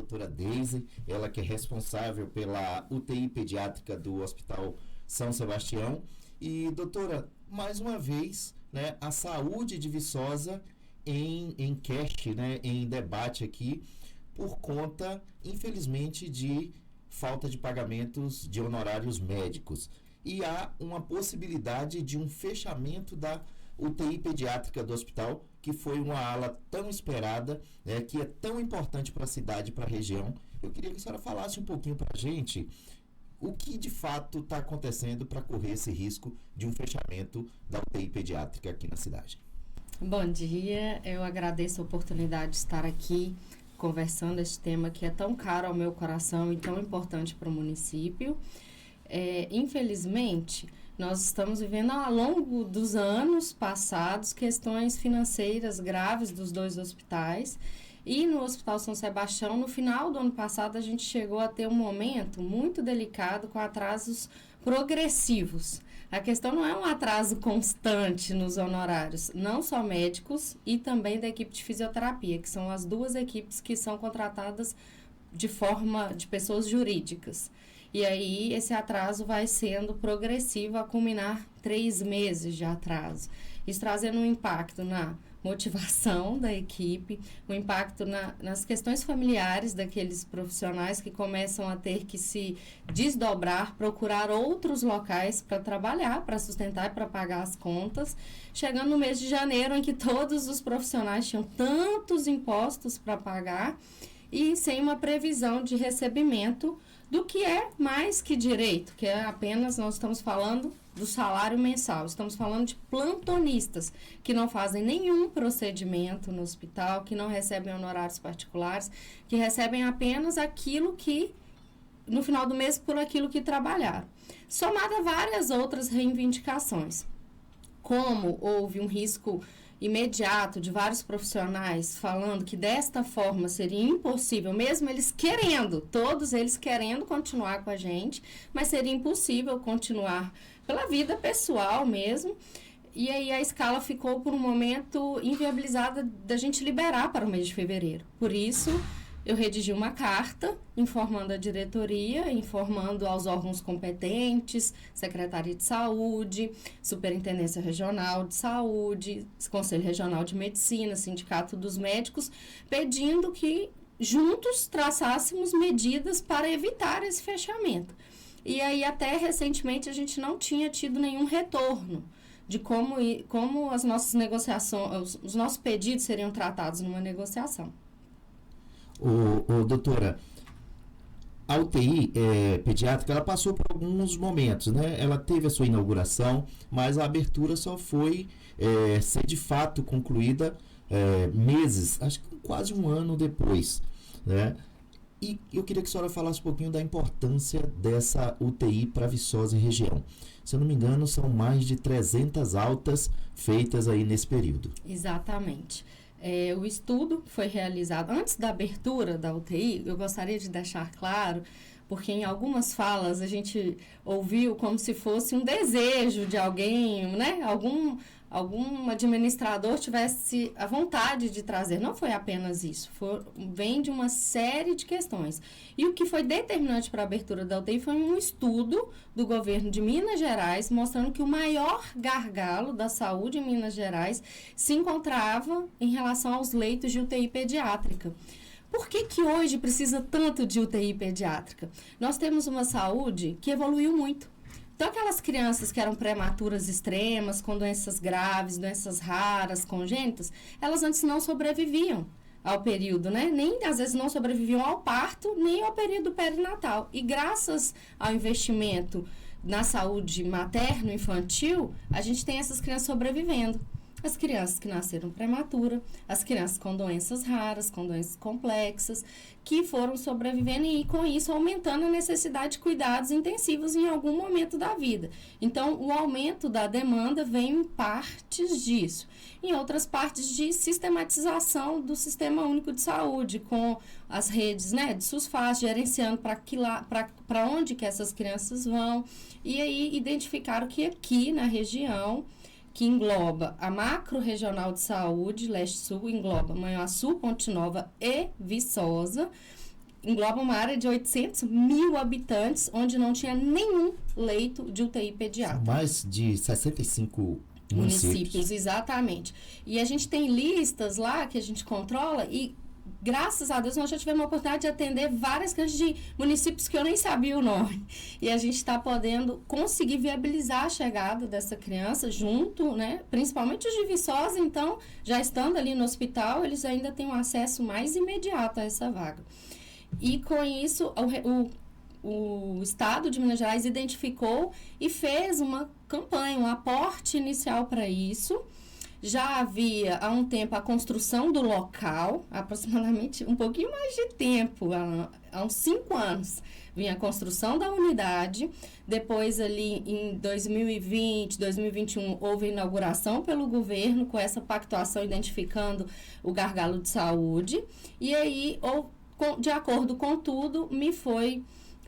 doutora Deise, ela que é responsável pela UTI pediátrica do Hospital São Sebastião. E, doutora, mais uma vez, né, a saúde de Viçosa em queixa, né, em debate aqui, por conta, infelizmente, de falta de pagamentos de honorários médicos. E há uma possibilidade de um fechamento da UTI pediátrica do hospital, que foi uma ala tão esperada, né, que é tão importante para a cidade e para a região. Eu queria que a senhora falasse um pouquinho para a gente o que de fato está acontecendo para correr esse risco de um fechamento da UTI pediátrica aqui na cidade. Bom dia, eu agradeço a oportunidade de estar aqui conversando este tema que é tão caro ao meu coração e tão importante para o município. Infelizmente, nós estamos vivendo ao longo dos anos passados questões financeiras graves dos dois hospitais. E no Hospital São Sebastião, no final do ano passado, a gente chegou a ter um momento muito delicado com atrasos progressivos. A questão não é um atraso constante nos honorários, não só médicos e também da equipe de fisioterapia, que são as duas equipes que são contratadas de forma de pessoas jurídicas. E aí esse atraso vai sendo progressivo a culminar 3 meses de atraso. Isso trazendo um impacto na motivação da equipe, um impacto nas questões familiares daqueles profissionais que começam a ter que se desdobrar, procurar outros locais para trabalhar, para sustentar e para pagar as contas. Chegando no mês de janeiro, em que todos os profissionais tinham tantos impostos para pagar e sem uma previsão de recebimento do que é mais que direito, que é apenas, nós estamos falando do salário mensal, estamos falando de plantonistas que não fazem nenhum procedimento no hospital, que não recebem honorários particulares, que recebem apenas aquilo que, no final do mês, por aquilo que trabalharam. Somada a várias outras reivindicações. Como houve um risco imediato de vários profissionais falando que desta forma seria impossível, mesmo eles querendo, todos eles querendo continuar com a gente, mas seria impossível continuar pela vida pessoal mesmo, e aí a escala ficou por um momento inviabilizada da gente liberar para o mês de fevereiro. Por isso, eu redigi uma carta informando a diretoria, informando aos órgãos competentes, Secretaria de Saúde, Superintendência Regional de Saúde, Conselho Regional de Medicina, Sindicato dos Médicos, pedindo que juntos traçássemos medidas para evitar esse fechamento. E aí até recentemente a gente não tinha tido nenhum retorno de como as nossas negociações, os nossos pedidos seriam tratados numa negociação. Doutora, a UTI pediátrica, ela passou por alguns momentos, né? Ela teve a sua inauguração, mas a abertura só foi ser de fato concluída meses, acho que quase um ano depois, né? E eu queria que a senhora falasse um pouquinho da importância dessa UTI para Viçosa e região. Se eu não me engano, são mais de 300 altas feitas aí nesse período. Exatamente. O estudo foi realizado antes da abertura da UTI. Eu gostaria de deixar claro, porque em algumas falas a gente ouviu como se fosse um desejo de alguém, né? Algum administrador tivesse a vontade de trazer. Não foi apenas isso, vem de uma série de questões. E o que foi determinante para a abertura da UTI foi um estudo do governo de Minas Gerais, mostrando que o maior gargalo da saúde em Minas Gerais se encontrava em relação aos leitos de UTI pediátrica. Por que hoje precisa tanto de UTI pediátrica? Nós temos uma saúde que evoluiu muito. Então, aquelas crianças que eram prematuras extremas, com doenças graves, doenças raras, congênitas, elas antes não sobreviviam ao período, né? Nem, às vezes, não sobreviviam ao parto, nem ao período perinatal. E graças ao investimento na saúde materno-infantil, a gente tem essas crianças sobrevivendo. As crianças que nasceram prematura, as crianças com doenças raras, com doenças complexas, que foram sobrevivendo e com isso aumentando a necessidade de cuidados intensivos em algum momento da vida. Então, o aumento da demanda vem em partes disso. Em outras partes de sistematização do Sistema Único de Saúde, com as redes, né, de SUSFAS, gerenciando para onde que essas crianças vão. E aí identificaram que aqui na região, que engloba a macro-regional de saúde, leste-sul, engloba Manhuaçu, Ponte Nova e Viçosa, engloba uma área de 800 mil habitantes, onde não tinha nenhum leito de UTI pediátrica. São mais de 65 municípios. Exatamente. E a gente tem listas lá que a gente controla e, graças a Deus, nós já tivemos a oportunidade de atender várias crianças de municípios que eu nem sabia o nome. E a gente está podendo conseguir viabilizar a chegada dessa criança junto, né? Principalmente os de Viçosa, então, já estando ali no hospital, eles ainda têm um acesso mais imediato a essa vaga. E com isso, o Estado de Minas Gerais identificou e fez uma campanha, um aporte inicial para isso. Já havia há um tempo a construção do local, aproximadamente um pouquinho mais de tempo, há uns 5 anos, vinha a construção da unidade. Depois, ali em 2020, 2021, houve a inauguração pelo governo com essa pactuação identificando o gargalo de saúde. E aí, de acordo com tudo, me foi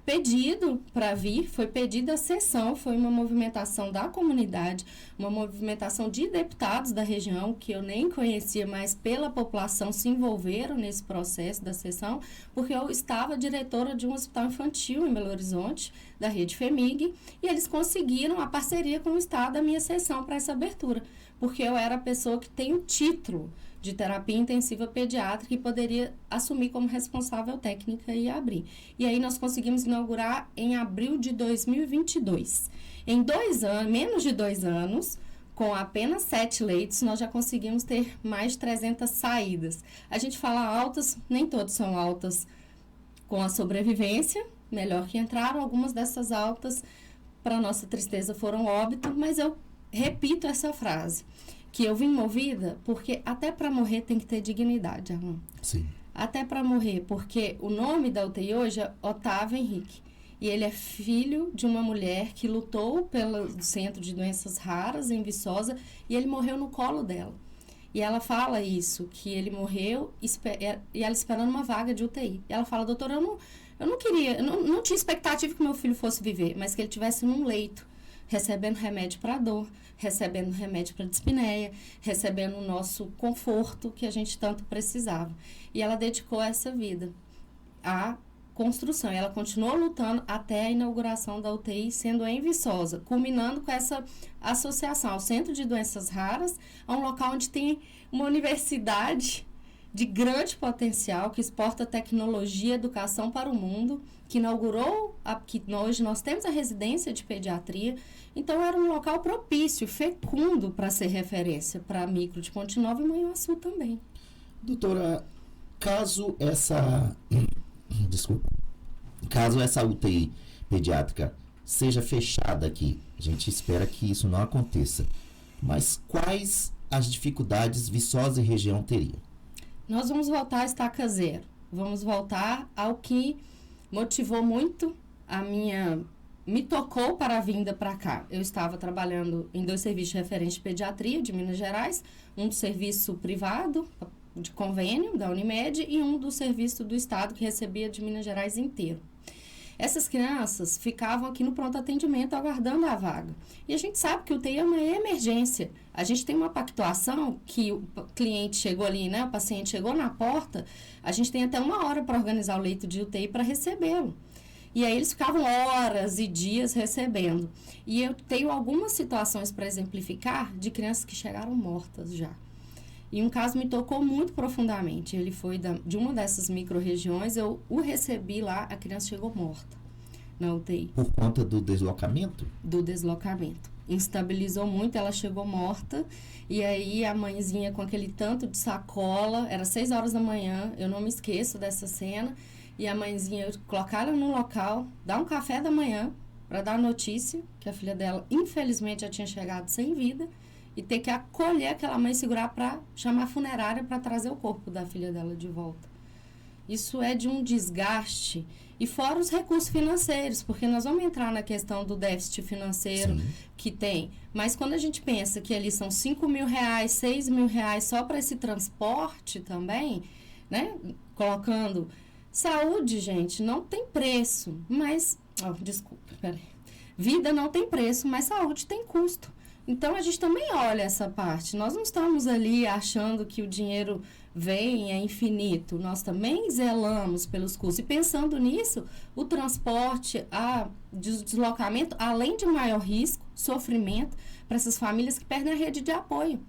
pedido para vir, foi pedida a sessão, foi uma movimentação da comunidade, uma movimentação de deputados da região, que eu nem conhecia, mas pela população se envolveram nesse processo da sessão, porque eu estava diretora de um hospital infantil em Belo Horizonte, da rede FEMIG, e eles conseguiram a parceria com o Estado a minha sessão para essa abertura, porque eu era a pessoa que tem o título de terapia intensiva pediátrica e poderia assumir como responsável técnica e abrir. E aí nós conseguimos inaugurar em abril de 2022. Em 2 anos, menos de 2 anos, com apenas 7 leitos, nós já conseguimos ter mais de 300 saídas. A gente fala altas, nem todas são altas com a sobrevivência, melhor que entraram. Algumas dessas altas, para nossa tristeza, foram óbito, mas eu repito essa frase, que eu vim movida porque até para morrer tem que ter dignidade, Arlan. Sim. Até para morrer, porque o nome da UTI hoje é Otávio Henrique. E ele é filho de uma mulher que lutou pelo Centro de Doenças Raras em Viçosa e ele morreu no colo dela. E ela fala isso, que ele morreu e ela esperando uma vaga de UTI. E ela fala, doutora, eu não queria, não tinha expectativa que meu filho fosse viver, mas que ele tivesse num leito, recebendo remédio para dor, recebendo remédio para dispneia, recebendo o nosso conforto que a gente tanto precisava. E ela dedicou essa vida à construção. Ela continuou lutando até a inauguração da UTI, sendo em Viçosa, culminando com essa associação ao Centro de Doenças Raras, a um local onde tem uma universidade de grande potencial, que exporta tecnologia e educação para o mundo, que inaugurou, que hoje nós temos a residência de pediatria. Então, era um local propício, fecundo para ser referência para a micro de Ponte Nova e Manhuaçu também. Doutora, caso essa UTI pediátrica seja fechada aqui, a gente espera que isso não aconteça, mas quais as dificuldades Viçosa e região teriam? Nós vamos voltar à estaca zero. Vamos voltar ao que motivou muito me tocou para a vinda para cá. Eu estava trabalhando em 2 serviços de referência de pediatria de Minas Gerais, um do serviço privado, de convênio, da Unimed, e um do serviço do Estado, que recebia de Minas Gerais inteiro. Essas crianças ficavam aqui no pronto atendimento aguardando a vaga. E a gente sabe que o UTI é uma emergência. A gente tem uma pactuação que o cliente chegou ali, né? O paciente chegou na porta, a gente tem até 1 hora para organizar o leito de UTI para recebê-lo. E aí eles ficavam horas e dias recebendo. E eu tenho algumas situações para exemplificar de crianças que chegaram mortas já. E um caso me tocou muito profundamente. Ele foi de uma dessas micro-regiões, eu o recebi lá, a criança chegou morta na UTI. Por conta do deslocamento? Do deslocamento. Instabilizou muito, ela chegou morta. E aí a mãezinha com aquele tanto de sacola, era 6 horas da manhã, eu não me esqueço dessa cena. E a mãezinha colocar ela no local, dar um café da manhã para dar notícia que a filha dela, infelizmente, já tinha chegado sem vida. E ter que acolher aquela mãe e segurar para chamar a funerária para trazer o corpo da filha dela de volta. Isso é de um desgaste. E fora os recursos financeiros, porque nós vamos entrar na questão do déficit financeiro Sim. que tem. Mas quando a gente pensa que ali são R$5.000, R$6.000 só para esse transporte também, né? Colocando... Saúde, gente, não tem preço, mas... desculpa, peraí. Vida não tem preço, mas saúde tem custo. Então, a gente também olha essa parte. Nós não estamos ali achando que o dinheiro vem, é infinito. Nós também zelamos pelos custos. E pensando nisso, o transporte, deslocamento, além de maior risco, sofrimento, para essas famílias que perdem a rede de apoio.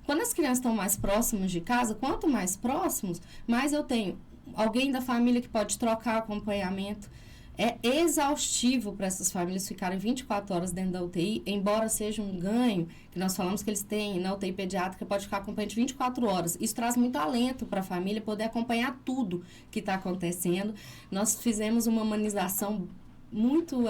Quando as crianças estão mais próximas de casa, quanto mais próximos, mais eu tenho alguém da família que pode trocar acompanhamento. É exaustivo para essas famílias ficarem 24 horas dentro da UTI, embora seja um ganho, que nós falamos que eles têm na UTI pediátrica, pode ficar acompanhante 24 horas. Isso traz muito alento para a família poder acompanhar tudo que está acontecendo. Nós fizemos uma humanização muito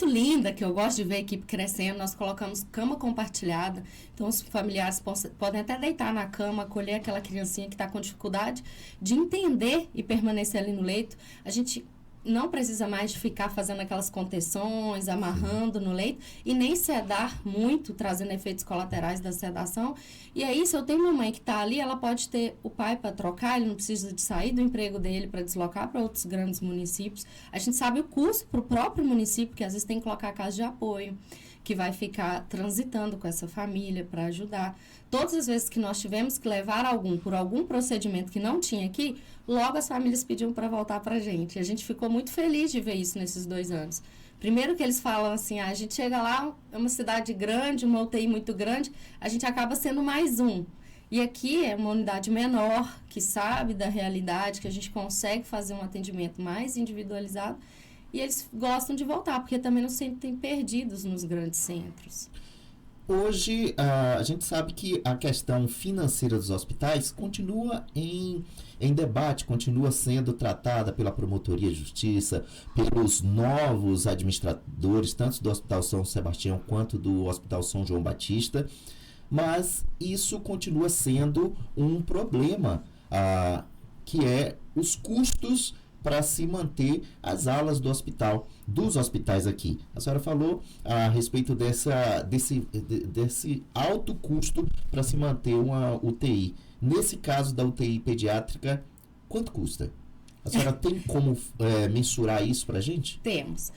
linda, que eu gosto de ver a equipe crescendo. Nós colocamos cama compartilhada, então os familiares podem até deitar na cama, acolher aquela criancinha que está com dificuldade de entender e permanecer ali no leito. A gente não precisa mais de ficar fazendo aquelas contenções, amarrando no leito, e nem sedar muito, trazendo efeitos colaterais da sedação. E aí, se eu tenho uma mãe que está ali, ela pode ter o pai para trocar, ele não precisa de sair do emprego dele para deslocar para outros grandes municípios. A gente sabe o custo para o próprio município, que às vezes tem que colocar casa de apoio, que vai ficar transitando com essa família para ajudar. Todas as vezes que nós tivemos que levar por algum procedimento que não tinha aqui, logo as famílias pediam para voltar para a gente. A gente ficou muito feliz de ver isso nesses 2 anos. Primeiro que eles falam assim, a gente chega lá, é uma cidade grande, uma UTI muito grande, a gente acaba sendo mais um. E aqui é uma unidade menor, que sabe da realidade, que a gente consegue fazer um atendimento mais individualizado, e eles gostam de voltar, porque também não se sentem perdidos nos grandes centros. Hoje, a gente sabe que a questão financeira dos hospitais continua em debate, continua sendo tratada pela Promotoria de Justiça, pelos novos administradores, tanto do Hospital São Sebastião quanto do Hospital São João Batista, mas isso continua sendo um problema, que é os custos para se manter as alas dos hospitais aqui. A senhora falou a respeito desse alto custo para se manter uma UTI. Nesse caso da UTI pediátrica, quanto custa? A senhora tem como mensurar isso para a gente? Temos.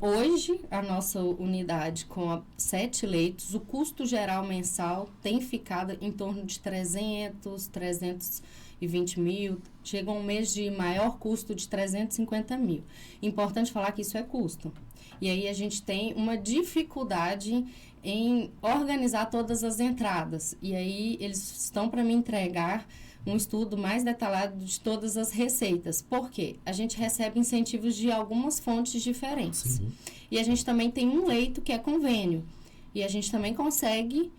Hoje, a nossa unidade com 7 leitos, o custo geral mensal tem ficado em torno de 320 mil, chega um mês de maior custo de 350 mil. Importante falar que isso é custo. E aí a gente tem uma dificuldade em organizar todas as entradas. E aí eles estão para me entregar um estudo mais detalhado de todas as receitas. Por quê? A gente recebe incentivos de algumas fontes diferentes. Sim. E a gente também tem um leito que é convênio. E a gente também consegue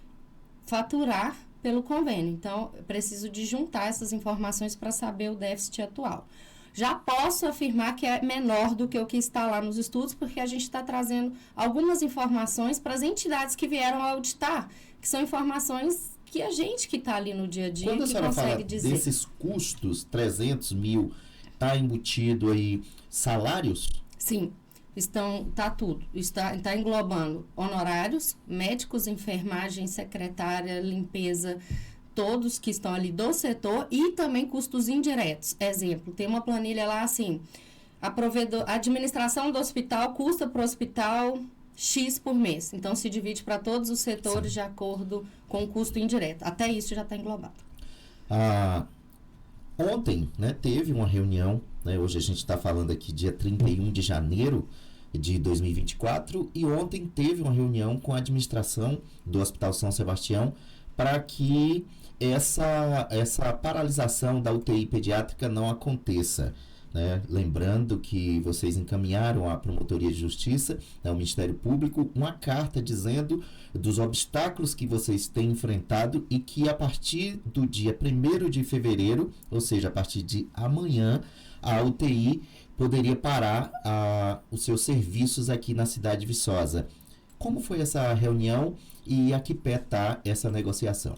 faturar pelo convênio. Então, eu preciso de juntar essas informações para saber o déficit atual. Já posso afirmar que é menor do que o que está lá nos estudos, porque a gente está trazendo algumas informações para as entidades que vieram auditar, que são informações que a gente que está ali no dia a dia Quando que a senhora consegue fala dizer. Desses custos, 300 mil, está embutido aí salários? Sim. Está tudo, está englobando honorários, médicos, enfermagem, secretária, limpeza, todos que estão ali do setor, e também custos indiretos. Exemplo, tem uma planilha lá assim, a administração do hospital custa para o hospital X por mês. Então, se divide para todos os setores. Sim. De acordo com o custo indireto. Até isso já está englobado. Ontem, teve uma reunião, hoje a gente está falando aqui dia 31 de janeiro de 2024, e ontem teve uma reunião com a administração do Hospital São Sebastião para que essa paralisação da UTI pediátrica não aconteça. Lembrando que vocês encaminharam à Promotoria de Justiça, ao Ministério Público, uma carta dizendo dos obstáculos que vocês têm enfrentado e que a partir do dia 1º de fevereiro, ou seja, a partir de amanhã, a UTI poderia parar os seus serviços aqui na cidade de Viçosa. Como foi essa reunião e a que pé está essa negociação?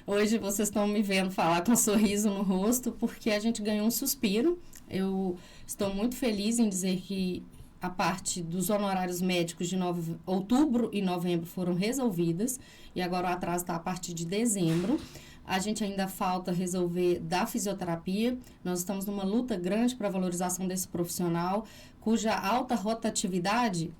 Hoje vocês estão me vendo falar com um sorriso no rosto, porque a gente ganhou um suspiro. Eu estou muito feliz em dizer que a parte dos honorários médicos de outubro e novembro foram resolvidas, e agora o atraso está a partir de dezembro. A gente ainda falta resolver da fisioterapia. Nós estamos numa luta grande para a valorização desse profissional, cuja alta rotatividade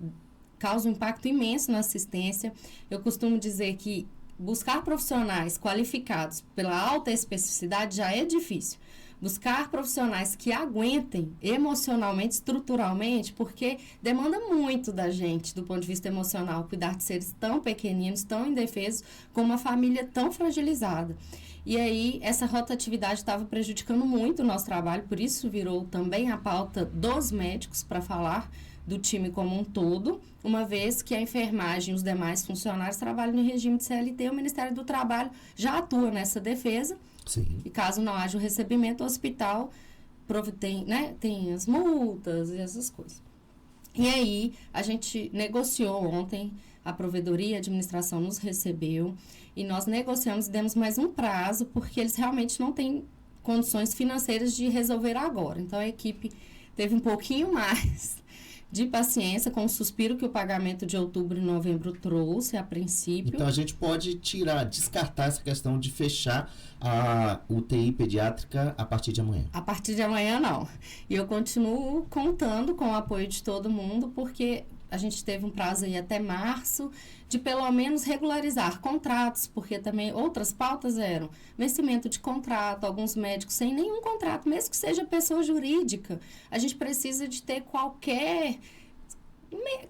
causa um impacto imenso na assistência. Eu costumo dizer que buscar profissionais qualificados pela alta especificidade já é difícil. Buscar profissionais que aguentem emocionalmente, estruturalmente, porque demanda muito da gente, do ponto de vista emocional, cuidar de seres tão pequeninos, tão indefesos, com uma família tão fragilizada. E aí, essa rotatividade estava prejudicando muito o nosso trabalho, por isso virou também a pauta dos médicos para falar do time como um todo, uma vez que a enfermagem e os demais funcionários trabalham no regime de CLT, o Ministério do Trabalho já atua nessa defesa. Sim. E caso não haja o recebimento, o hospital tem as multas e essas coisas. E aí, a gente negociou ontem, a provedoria e a administração nos recebeu, e nós negociamos e demos mais um prazo, porque eles realmente não têm condições financeiras de resolver agora. Então, a equipe teve um pouquinho mais de paciência com o suspiro que o pagamento de outubro e novembro trouxe a princípio. Então a gente pode descartar essa questão de fechar a UTI pediátrica a partir de amanhã. A partir de amanhã não. E eu continuo contando com o apoio de todo mundo, porque a gente teve um prazo aí até março de pelo menos regularizar contratos, porque também outras pautas eram vencimento de contrato, alguns médicos sem nenhum contrato, mesmo que seja pessoa jurídica. A gente precisa de ter qualquer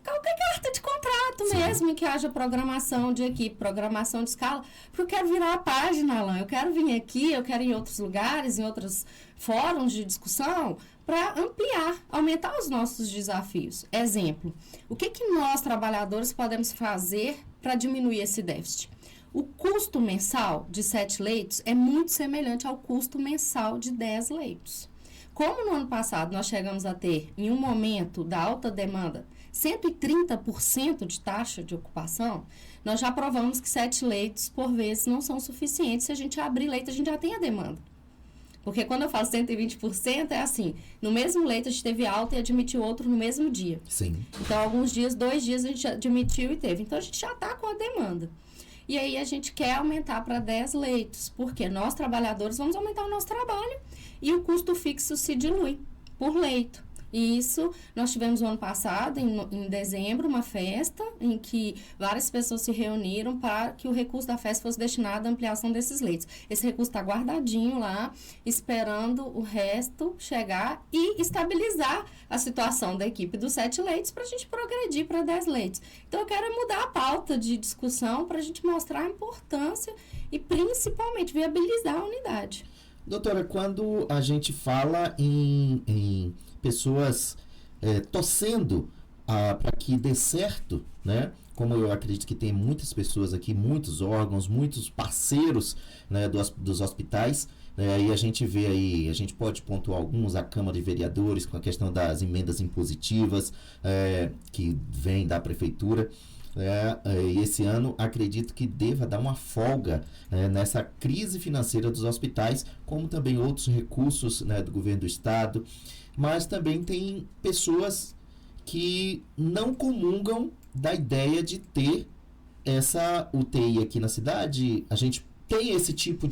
carta de contrato. Sim. Mesmo, em que haja programação de equipe, programação de escala, porque eu quero virar a página, Alain, eu quero vir aqui, eu quero ir em outros lugares, em outros fóruns de discussão, para ampliar, aumentar os nossos desafios. Exemplo, o que nós, trabalhadores, podemos fazer para diminuir esse déficit? O custo mensal de 7 leitos é muito semelhante ao custo mensal de 10 leitos. Como no ano passado nós chegamos a ter, em um momento da alta demanda, 130% de taxa de ocupação, nós já provamos que 7 leitos por vez não são suficientes. Se a gente abrir leito, a gente já tem a demanda. Porque quando eu falo 120%, é assim, no mesmo leito a gente teve alta e admitiu outro no mesmo dia. Sim. Então, alguns dias, 2 dias a gente admitiu e teve. Então, a gente já está com a demanda. E aí, a gente quer aumentar para 10 leitos, porque nós, trabalhadores, vamos aumentar o nosso trabalho e o custo fixo se dilui por leito. E isso, nós tivemos no ano passado, em dezembro, uma festa em que várias pessoas se reuniram para que o recurso da festa fosse destinado à ampliação desses leitos. Esse recurso está guardadinho lá, esperando o resto chegar e estabilizar a situação da equipe dos 7 leitos para a gente progredir para 10 leitos. Então, eu quero mudar a pauta de discussão para a gente mostrar a importância e, principalmente, viabilizar a unidade. Doutora, quando a gente fala em pessoas torcendo para que dê certo, né? Como eu acredito que tem muitas pessoas aqui, muitos órgãos, muitos parceiros, né, dos hospitais, né? E a gente vê aí, a gente pode pontuar alguns, a Câmara de Vereadores com a questão das emendas impositivas que vem da Prefeitura. E esse ano acredito que deva dar uma folga nessa crise financeira dos hospitais, como também outros recursos, né, do governo do estado, mas também tem pessoas que não comungam da ideia de ter essa UTI aqui na cidade. A gente tem esse tipo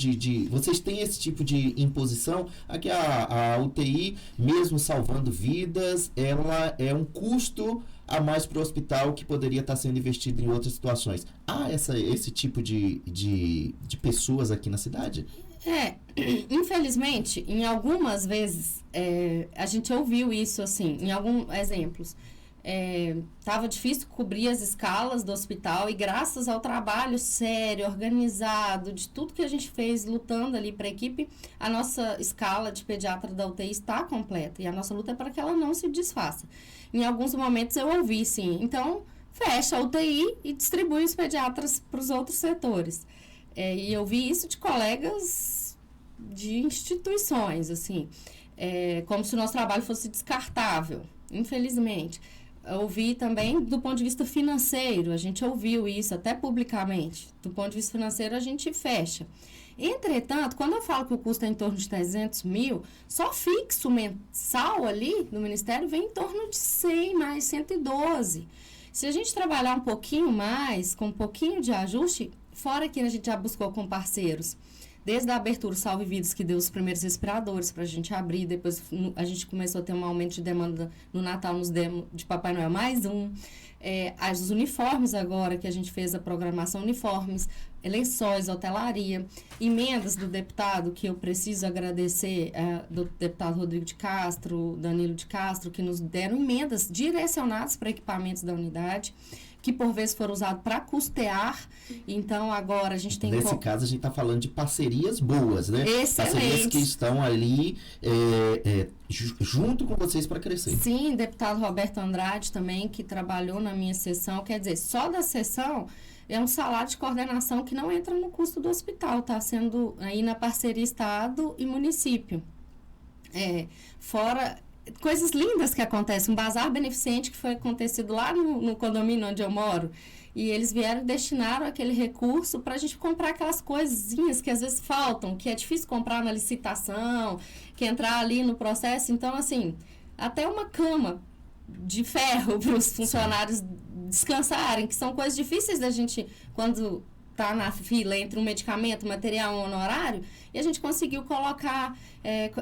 vocês têm esse tipo de imposição? Aqui a UTI, mesmo salvando vidas, ela é um custo a mais para o hospital que poderia estar sendo investido em outras situações. Há esse tipo de pessoas aqui na cidade? Infelizmente, em algumas vezes, a gente ouviu isso, assim, em alguns exemplos. Estava difícil cobrir as escalas do hospital e graças ao trabalho sério, organizado, de tudo que a gente fez lutando ali para a equipe, a nossa escala de pediatra da UTI está completa e a nossa luta é para que ela não se desfaça. Em alguns momentos eu ouvi, sim, então fecha a UTI e distribui os pediatras para os outros setores. E eu vi isso de colegas de instituições, assim, como se o nosso trabalho fosse descartável, infelizmente. Ouvi também do ponto de vista financeiro, a gente ouviu isso até publicamente. Do ponto de vista financeiro, a gente fecha. Entretanto, quando eu falo que o custo é em torno de 300 mil, só fixo mensal ali no Ministério vem em torno de 100 mais 112. Se a gente trabalhar um pouquinho mais, com um pouquinho de ajuste, fora que a gente já buscou com parceiros, desde a abertura Salve Vidas, que deu os primeiros respiradores para a gente abrir, depois a gente começou a ter um aumento de demanda no Natal, nos demos de Papai Noel mais um. Os uniformes agora, que a gente fez a programação uniformes, lençóis, hotelaria, emendas do deputado, que eu preciso agradecer do deputado Rodrigo de Castro, Danilo de Castro, que nos deram emendas direcionadas para equipamentos da unidade, que por vezes foram usados para custear. Então, agora a gente tem... Nesse caso, a gente está falando de parcerias boas, né? Excelente. Parcerias que estão ali junto com vocês para crescer. Sim, deputado Roberto Andrade também, que trabalhou na minha sessão. Quer dizer, só da sessão é um salário de coordenação que não entra no custo do hospital, está sendo aí na parceria Estado e município. Fora... coisas lindas que acontecem, um bazar beneficente que foi acontecido lá no condomínio onde eu moro, e eles vieram e destinaram aquele recurso para a gente comprar aquelas coisinhas que às vezes faltam, que é difícil comprar na licitação, que entrar ali no processo. Então, assim, até uma cama de ferro para os funcionários descansarem, que são coisas difíceis da gente, quando está na fila entre um medicamento, material e um honorário, e a gente conseguiu colocar,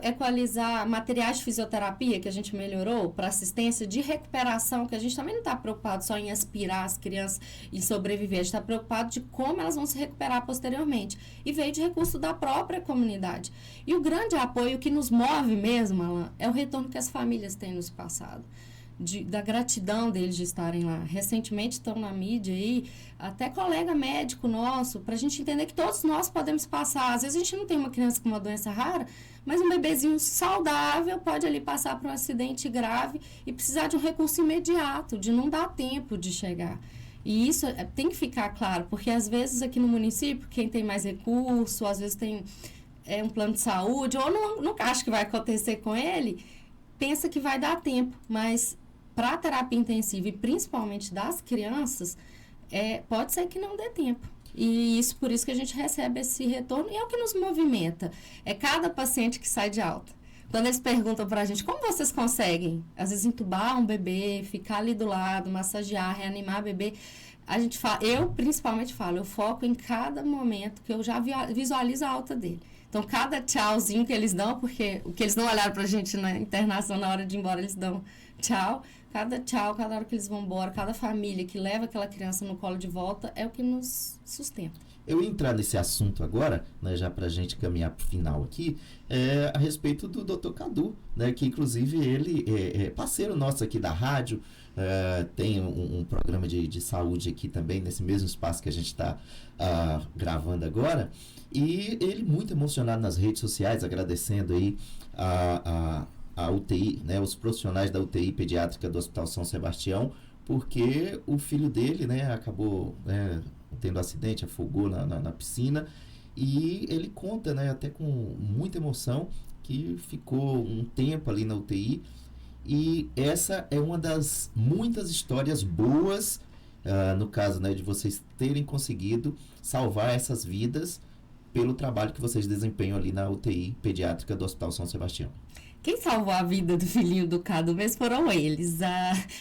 equalizar materiais de fisioterapia, que a gente melhorou, para assistência de recuperação, que a gente também não está preocupado só em aspirar as crianças e sobreviver, a gente está preocupado de como elas vão se recuperar posteriormente. E veio de recurso da própria comunidade. E o grande apoio que nos move mesmo, Alan, é o retorno que as famílias têm nos passado. Da gratidão deles de estarem lá. Recentemente estão na mídia aí, até colega médico nosso, para a gente entender que todos nós podemos passar. Às vezes a gente não tem uma criança com uma doença rara, mas um bebezinho saudável pode ali passar por um acidente grave e precisar de um recurso imediato, de não dar tempo de chegar. E isso tem que ficar claro, porque às vezes aqui no município, quem tem mais recurso, às vezes tem um plano de saúde, ou não acha que vai acontecer com ele, pensa que vai dar tempo, mas para a terapia intensiva e principalmente das crianças, pode ser que não dê tempo. E por isso que a gente recebe esse retorno e é o que nos movimenta. É cada paciente que sai de alta. Quando eles perguntam para a gente, como vocês conseguem, às vezes, entubar um bebê, ficar ali do lado, massagear, reanimar o bebê, a gente fala, eu principalmente falo, eu foco em cada momento que eu já visualizo a alta dele. Então, cada tchauzinho que eles dão, porque o que eles não olharam pra gente na internação, na hora de ir embora, eles dão tchau. Cada tchau, cada hora que eles vão embora, cada família que leva aquela criança no colo de volta, é o que nos sustenta. Eu ia entrar nesse assunto agora, né, já pra gente caminhar pro final aqui, a respeito do Dr. Cadu, né, que inclusive ele é parceiro nosso aqui da rádio, tem um programa de saúde aqui também, nesse mesmo espaço que a gente está gravando agora, e ele muito emocionado nas redes sociais, agradecendo aí a UTI, né, os profissionais da UTI pediátrica do Hospital São Sebastião, porque o filho dele, né, acabou tendo acidente, afogou na piscina, e ele conta, né, até com muita emoção, que ficou um tempo ali na UTI, e essa é uma das muitas histórias boas, no caso, né, de vocês terem conseguido salvar essas vidas pelo trabalho que vocês desempenham ali na UTI pediátrica do Hospital São Sebastião. Quem salvou a vida do filhinho do Cadu mesmo foram eles.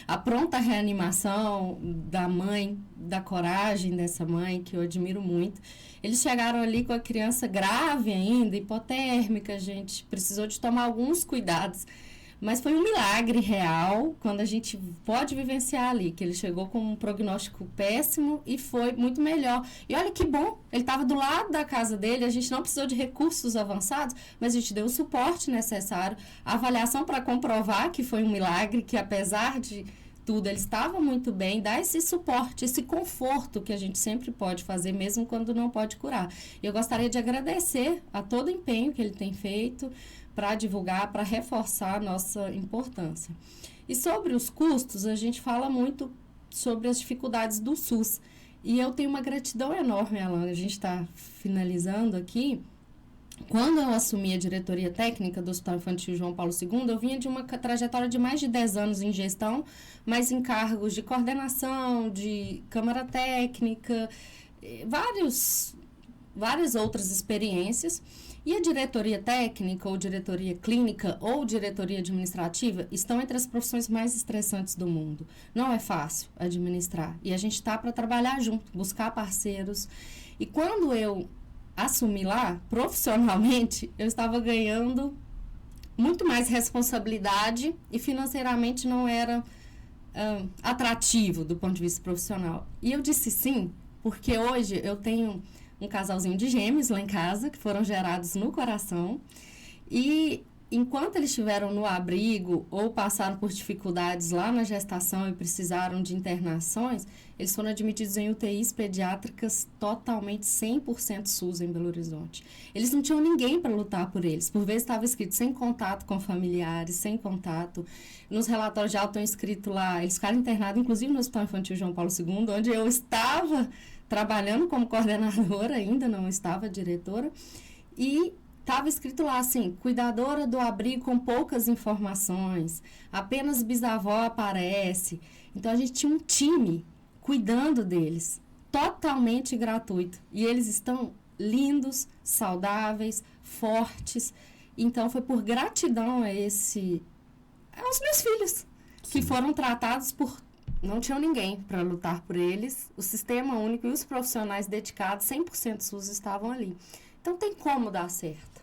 A pronta reanimação da mãe, da coragem dessa mãe, que eu admiro muito. Eles chegaram ali com a criança grave ainda, hipotérmica, gente. Precisou de tomar alguns cuidados. Mas foi um milagre real quando a gente pode vivenciar ali, que ele chegou com um prognóstico péssimo e foi muito melhor. E olha que bom, ele estava do lado da casa dele, a gente não precisou de recursos avançados, mas a gente deu o suporte necessário, a avaliação para comprovar que foi um milagre, que apesar de tudo, ele estava muito bem, dá esse suporte, esse conforto que a gente sempre pode fazer, mesmo quando não pode curar. Eu gostaria de agradecer a todo o empenho que ele tem feito para divulgar, para reforçar a nossa importância. E sobre os custos, a gente fala muito sobre as dificuldades do SUS. E eu tenho uma gratidão enorme, Alan, a gente está finalizando aqui. Quando eu assumi a diretoria técnica do Hospital Infantil João Paulo II, eu vinha de uma trajetória de mais de 10 anos em gestão, mas em cargos de coordenação, de câmara técnica, várias outras experiências. E a diretoria técnica, ou diretoria clínica, ou diretoria administrativa, estão entre as profissões mais estressantes do mundo. Não é fácil administrar. E a gente está para trabalhar junto, buscar parceiros. E quando eu assumi lá, profissionalmente, eu estava ganhando muito mais responsabilidade e financeiramente não era atrativo do ponto de vista profissional. E eu disse sim, porque hoje eu tenho um casalzinho de gêmeos lá em casa, que foram gerados no coração, e enquanto eles estiveram no abrigo ou passaram por dificuldades lá na gestação e precisaram de internações, eles foram admitidos em UTIs pediátricas totalmente 100% SUS em Belo Horizonte. Eles não tinham ninguém para lutar por eles. Por vezes estava escrito sem contato com familiares, sem contato. Nos relatórios de auto estão escrito lá, eles ficaram internados, inclusive no Hospital Infantil João Paulo II, onde eu estava trabalhando como coordenadora ainda, não estava diretora, e estava escrito lá assim, cuidadora do abrigo com poucas informações, apenas bisavó aparece. Então, a gente tinha um time cuidando deles, totalmente gratuito. E eles estão lindos, saudáveis, fortes. Então, foi por gratidão aos meus filhos, que foram tratados por... Não tinham ninguém para lutar por eles. O Sistema Único e os profissionais dedicados, 100% SUS, estavam ali. Então, tem como dar certo.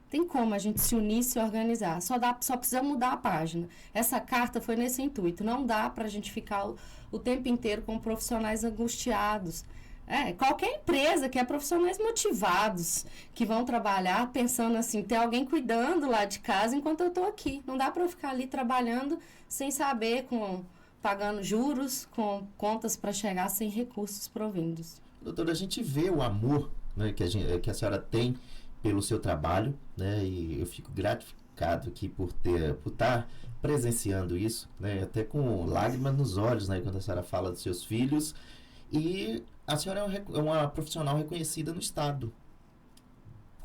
Tem como a gente se unir, se organizar. Só precisa mudar a página. Essa carta foi nesse intuito. Não dá para a gente ficar o tempo inteiro com profissionais angustiados. Qualquer empresa que é profissionais motivados, que vão trabalhar pensando assim, ter alguém cuidando lá de casa enquanto eu estou aqui. Não dá para eu ficar ali trabalhando sem saber, pagando juros, com contas para chegar sem recursos provindos. Doutora, a gente vê o amor, né, que a senhora tem pelo seu trabalho, né, e eu fico gratificado aqui por estar presenciando isso, né, até com lágrimas nos olhos, né, quando a senhora fala dos seus filhos. E a senhora é uma profissional reconhecida no Estado.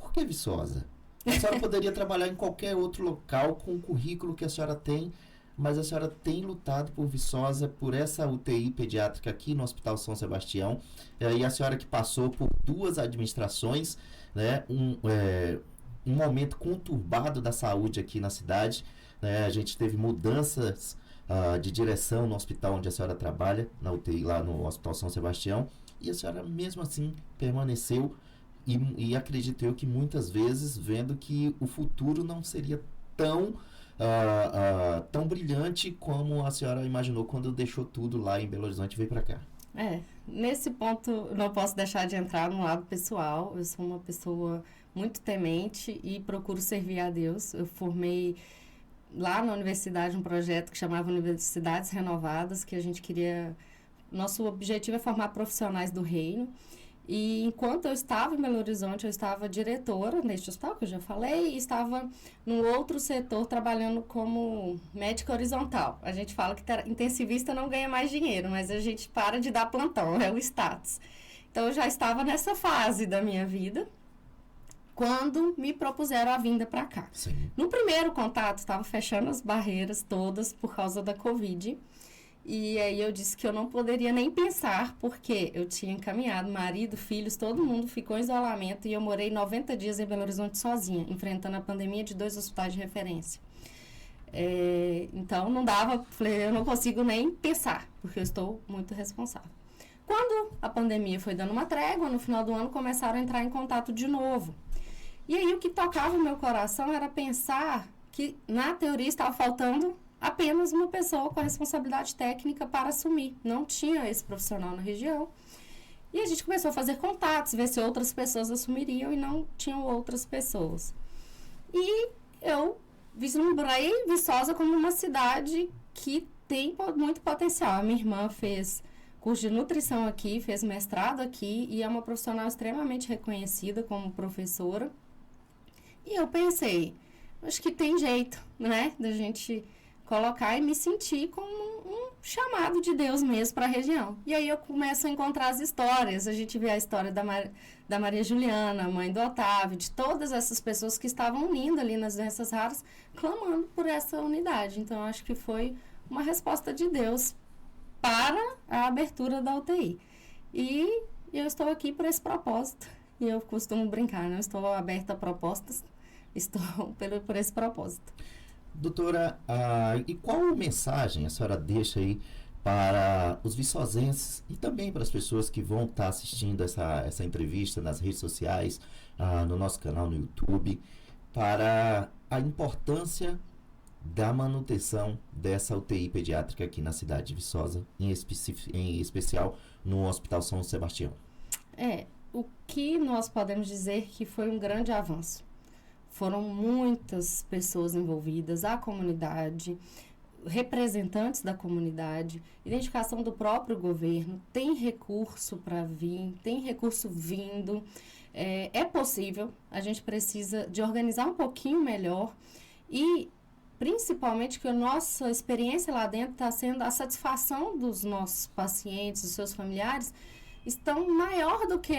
Por que Viçosa? A senhora poderia trabalhar em qualquer outro local com o currículo que a senhora tem, mas a senhora tem lutado por Viçosa, por essa UTI pediátrica aqui no Hospital São Sebastião, e a senhora que passou por 2 administrações, né, um momento conturbado da saúde aqui na cidade, né, a gente teve mudanças de direção no hospital onde a senhora trabalha, na UTI lá no Hospital São Sebastião, e a senhora mesmo assim permaneceu e acredito eu que muitas vezes vendo que o futuro não seria tão brilhante como a senhora imaginou quando deixou tudo lá em Belo Horizonte e veio para cá. Nesse ponto não posso deixar de entrar no lado pessoal. Eu sou uma pessoa muito temente e procuro servir a Deus. Eu formei lá na universidade um projeto que chamava Universidades Renovadas, que a gente queria... Nosso objetivo é formar profissionais do reino. E enquanto eu estava em Belo Horizonte, eu estava diretora neste hospital, que eu já falei, e estava num outro setor trabalhando como médica horizontal. A gente fala que intensivista não ganha mais dinheiro, mas a gente para de dar plantão, é o status. Então, eu já estava nessa fase da minha vida, quando me propuseram a vinda para cá. Sim. No primeiro contato, estava fechando as barreiras todas por causa da Covid. E aí eu disse que eu não poderia nem pensar, porque eu tinha encaminhado marido, filhos, todo mundo ficou em isolamento e eu morei 90 dias em Belo Horizonte sozinha, enfrentando a pandemia de 2 hospitais de referência. Então não dava, falei, eu não consigo nem pensar, porque eu estou muito responsável. Quando a pandemia foi dando uma trégua, no final do ano começaram a entrar em contato de novo. E aí o que tocava o meu coração era pensar que na teoria estava faltando apenas uma pessoa com a responsabilidade técnica para assumir. Não tinha esse profissional na região. E a gente começou a fazer contatos, ver se outras pessoas assumiriam e não tinham outras pessoas. E eu vislumbrei Viçosa como uma cidade que tem muito potencial. A minha irmã fez curso de nutrição aqui, fez mestrado aqui e é uma profissional extremamente reconhecida como professora. E eu pensei, acho que tem jeito, né, da gente colocar e me sentir como um chamado de Deus mesmo para a região. E aí eu começo a encontrar as histórias. A gente vê a história da Maria Juliana, mãe do Otávio, de todas essas pessoas que estavam unindo ali nas doenças raras, clamando por essa unidade. Então, eu acho que foi uma resposta de Deus para a abertura da UTI. E eu estou aqui por esse propósito. E eu costumo brincar, não estou aberta a propostas, estou por esse propósito. Doutora, e qual mensagem a senhora deixa aí para os viçosenses e também para as pessoas que vão estar assistindo essa entrevista nas redes sociais, no nosso canal no YouTube, para a importância da manutenção dessa UTI pediátrica aqui na cidade de Viçosa, em especial no Hospital São Sebastião? O que nós podemos dizer que foi um grande avanço. Foram muitas pessoas envolvidas, a comunidade, representantes da comunidade, identificação do próprio governo, tem recurso para vir, tem recurso vindo. É possível, a gente precisa de organizar um pouquinho melhor e principalmente que a nossa experiência lá dentro está sendo a satisfação dos nossos pacientes, dos seus familiares, estão maior do que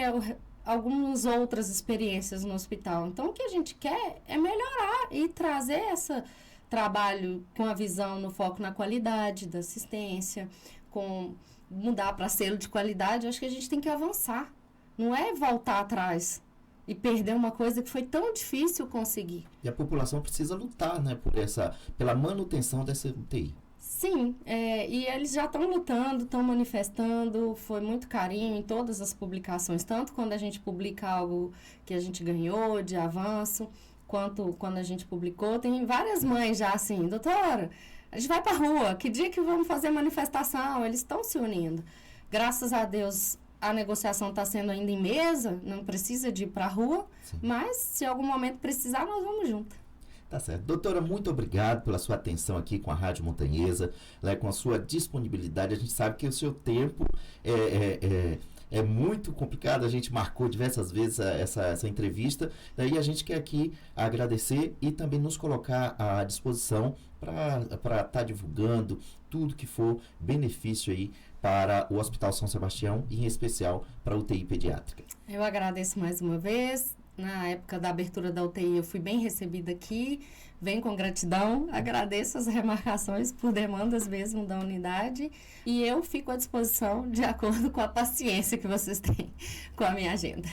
algumas outras experiências no hospital. Então, o que a gente quer é melhorar e trazer esse trabalho com a visão no foco na qualidade da assistência, com mudar para selo de qualidade. Eu acho que a gente tem que avançar. Não é voltar atrás e perder uma coisa que foi tão difícil conseguir. E a população precisa lutar, né, pela manutenção dessa UTI. Sim, e eles já estão lutando, estão manifestando, foi muito carinho em todas as publicações, tanto quando a gente publica algo que a gente ganhou de avanço, quanto quando a gente publicou. Tem várias mães já assim, doutora, a gente vai para a rua, que dia que vamos fazer manifestação? Eles estão se unindo. Graças a Deus, a negociação está sendo ainda em mesa, não precisa de ir para a rua, sim, mas se em algum momento precisar, nós vamos junto. Tá certo. Doutora, muito obrigado pela sua atenção aqui com a Rádio Montanheza, com a sua disponibilidade. A gente sabe que o seu tempo é muito complicado, a gente marcou diversas vezes essa entrevista, daí a gente quer aqui agradecer e também nos colocar à disposição para estar divulgando tudo que for benefício aí para o Hospital São Sebastião e em especial para a UTI pediátrica. Eu agradeço mais uma vez. Na época da abertura da UTI eu fui bem recebida aqui, venho com gratidão, agradeço as remarcações por demandas mesmo da unidade e eu fico à disposição de acordo com a paciência que vocês têm com a minha agenda.